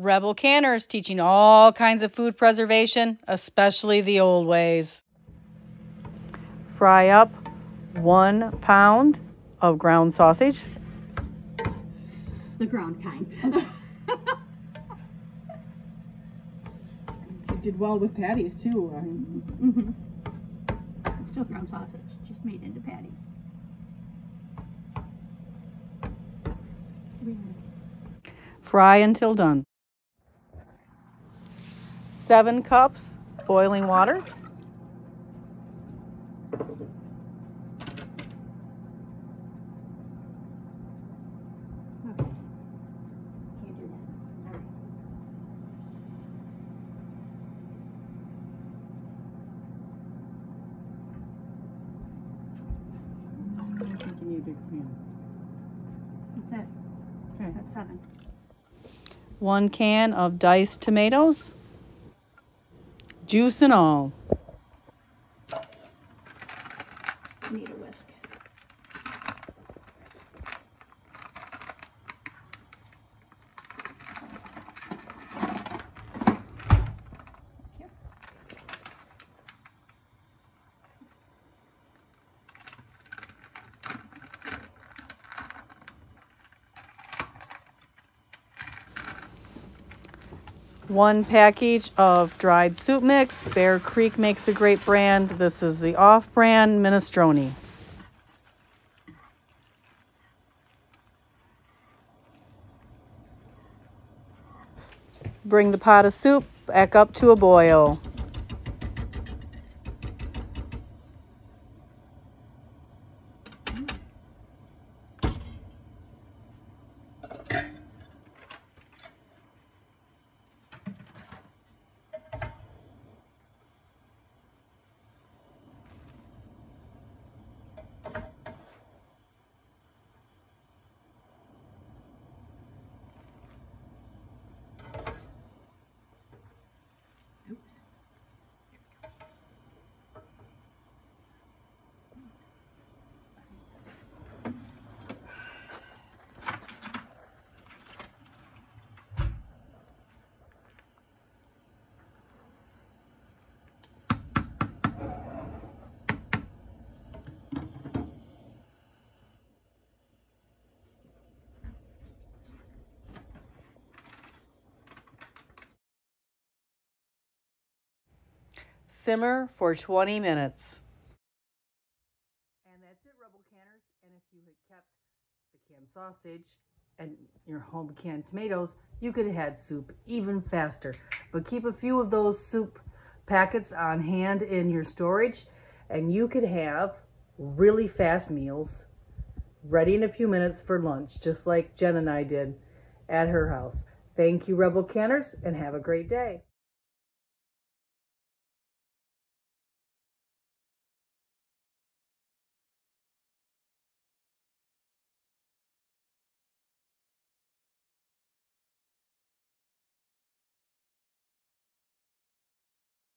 Rebel Canners teaching all kinds of food preservation, especially the old ways. Fry up 1 pound of ground sausage. The ground kind. You did well with patties too. It's still ground sausage, just made into patties. Fry until done. 7 cups boiling water. Can't do that. All right. I think you need a big pan. That's it. Okay. That's 7. 1 can of diced tomatoes. Juice and all. Need a whisk. One package of dried soup mix. Bear Creek makes a great brand. This is the off-brand minestrone. Bring the pot of soup back up to a boil. Simmer for 20 minutes. And that's it, Rebel Canners. And if you had kept the canned sausage and your home canned tomatoes, you could have had soup even faster. But keep a few of those soup packets on hand in your storage, and you could have really fast meals ready in a few minutes for lunch, just like Jen and I did at her house. Thank you, Rebel Canners, and have a great day.